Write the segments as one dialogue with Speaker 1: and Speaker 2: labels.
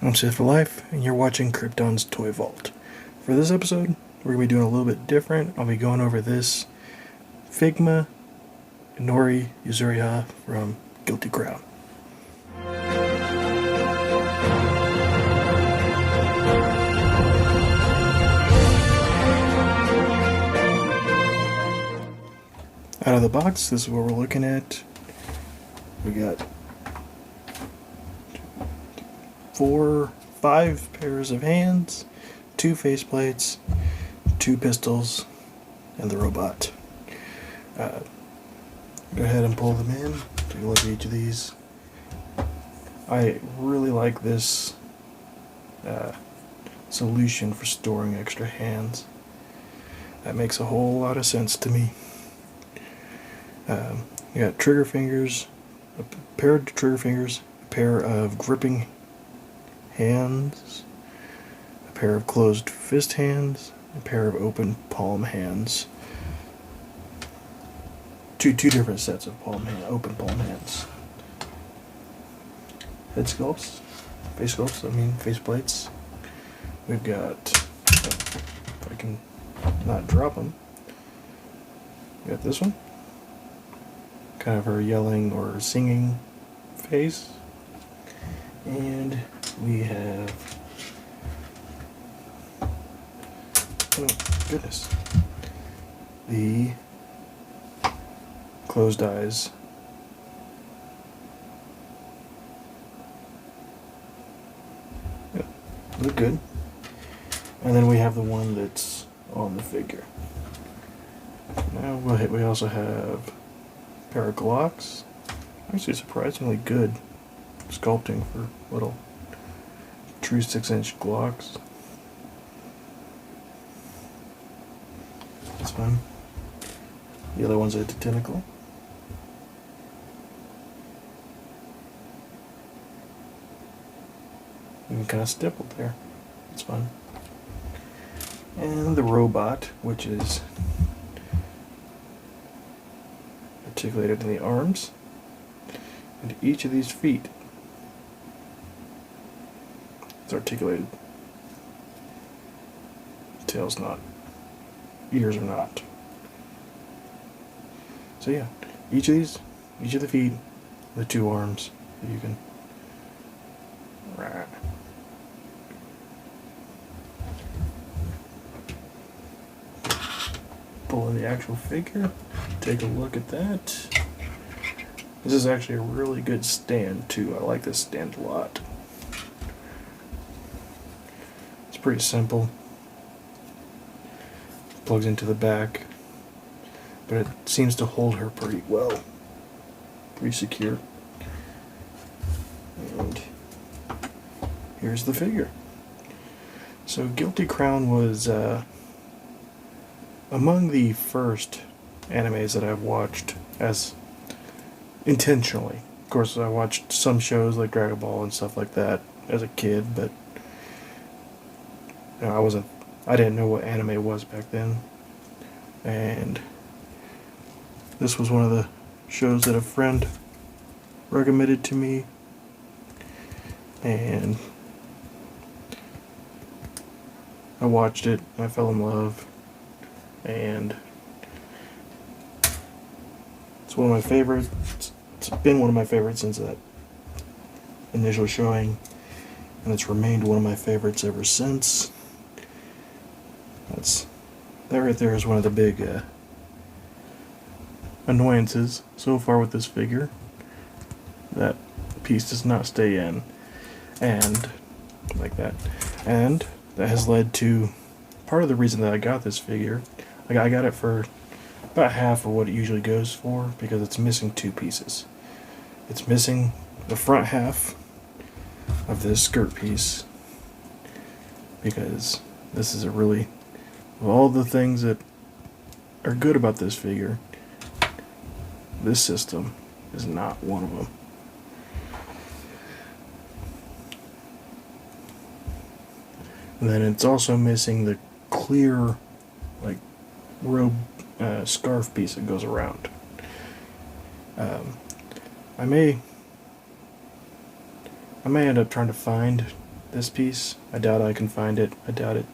Speaker 1: I'm Sith for Life, and you're watching Krypton's Toy Vault. For this episode, we're going to be doing a little bit different. I'll be going over this Figma Inori Yuzuriha from Guilty Crown. Out of the box, this is what we're looking at. We got 5 pairs of hands, 2 faceplates, 2 pistols, and the robot. Go ahead and pull them in. Take a look at each of these. I really like this solution for storing extra hands. That makes a whole lot of sense to me. You got trigger fingers, a pair of trigger fingers, a pair of gripping hands, a pair of closed fist hands, a pair of open palm hands. Two different sets of open palm hands. Head sculpts, face plates. We've got, if I can not drop them, we got this one, kind of her yelling or singing face, and we have, oh goodness, the closed eyes. Yep, look good. And then we have the one that's on the figure. Now we also have a pair of Glocks. Actually surprisingly good sculpting for little true 6-inch Glocks. That's fine. The other one's a tentacle. Even kind of stippled there. It's fun. And the robot, which is articulated in the arms, and each of these feet is articulated. Tail's not. Ears are not. So yeah, each of the feet, the 2 arms that you can pull in the actual figure. Take a look at that. This is actually a really good stand too. I like this stand a lot. It's pretty simple. Plugs into the back, but it seems to hold her pretty well. Pretty secure. And here's the figure. So Guilty Crown was among the first animes that I've watched as intentionally. Of course, I watched some shows like Dragon Ball and stuff like that as a kid, but you know, I didn't know what anime was back then. And this was one of the shows that a friend recommended to me, and I watched it, and I fell in love, and it's one of my favorites. It's been one of my favorites since that initial showing, and it's remained one of my favorites ever since. That right there is one of the big annoyances so far with this figure. That piece does not stay in, and like that, and that has led to part of the reason that I got this figure. I got it for about half of what it usually goes for, because it's missing 2 pieces. It's missing the front half of this skirt piece, because this is of all the things that are good about this figure, this system is not one of them. And then it's also missing the clear, like, robe scarf piece that goes around. I may end up trying to find this piece. I doubt I can find it. I doubt it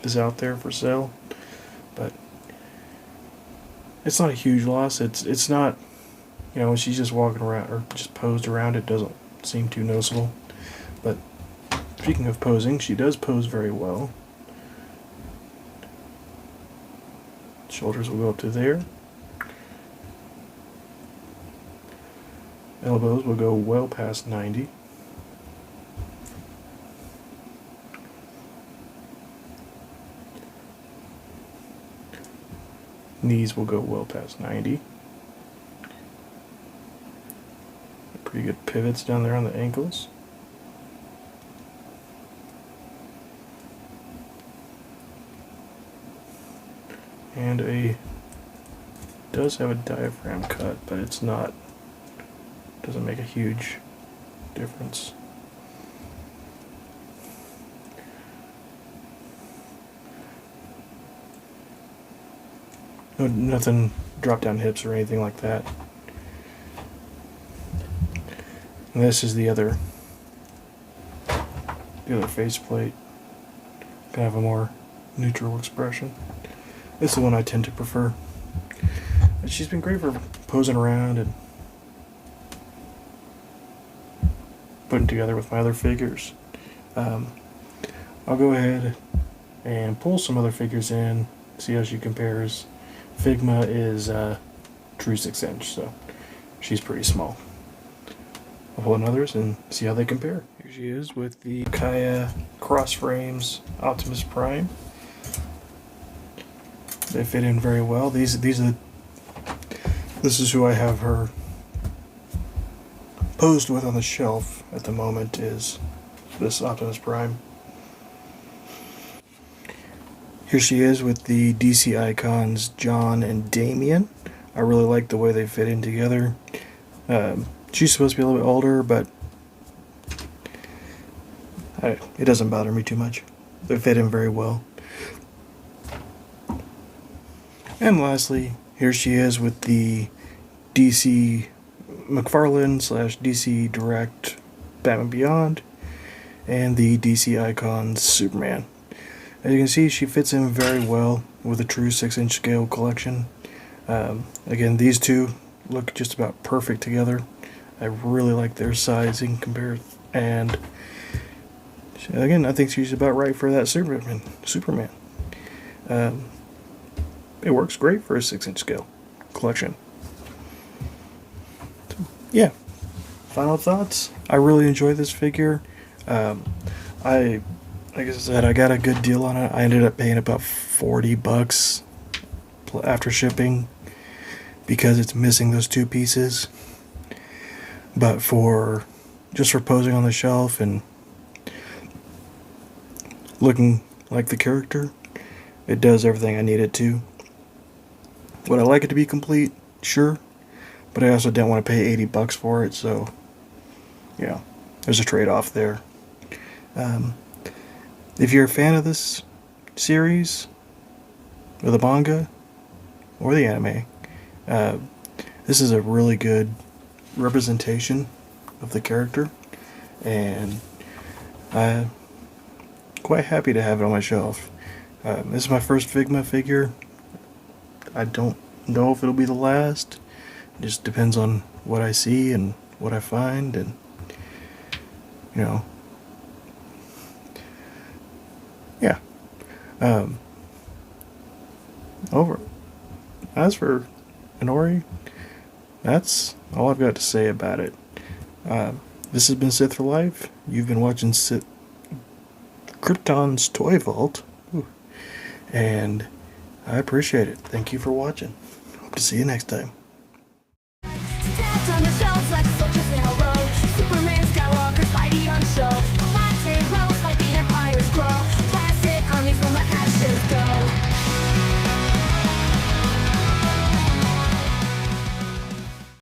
Speaker 1: is out there for sale. But it's not a huge loss. It's not, you know, she's just walking around or just posed around. It doesn't seem too noticeable. But speaking of posing, she does pose very well. Shoulders will go up to there. Elbows will go well past 90. Knees will go well past 90. Pretty good pivots down there on the ankles. And does have a diaphragm cut, but it's not, doesn't make a huge difference. No, nothing drop down hips or anything like that. And this is the other faceplate. Kind of a more neutral expression. This is the one I tend to prefer. But she's been great for posing around and putting together with my other figures. I'll go ahead and pull some other figures in, see how she compares. Figma is true 6-inch, so she's pretty small. I'll pull in others and see how they compare. Here she is with the Kaya Cross Frames Optimus Prime. They fit in very well. This is who I have her posed with on the shelf at the moment, is this Optimus Prime. Here she is with the DC icons John and Damien. I really like the way they fit in together. She's supposed to be a little bit older, but it doesn't bother me too much. They fit in very well. And lastly, here she is with the DC McFarlane / DC Direct Batman Beyond and the DC Icons Superman. As you can see, she fits in very well with a true 6-inch scale collection. Again, these two look just about perfect together. I really like their sizing compared, and again, I think she's about right for that Superman. It works great for a 6-inch scale collection. So, yeah. Final thoughts. I really enjoy this figure. Like I said, I got a good deal on it. I ended up paying about $40 after shipping because it's missing those two pieces. But just for posing on the shelf and looking like the character, it does everything I need it to. Would I like it to be complete? Sure. But I also didn't want to pay $80 for it, so yeah, there's a trade-off there. If you're a fan of this series, or the manga, or the anime, this is a really good representation of the character, and I'm quite happy to have it on my shelf. This is my first Figma figure. I don't know if it'll be the last. It just depends on what I see and what I find, and you know, yeah. Over. As for Inori, that's all I've got to say about it. This has been Sith for Life. You've been watching Krypton's Toy Vault. Ooh. And I appreciate it. Thank you for watching. Hope to see you next time.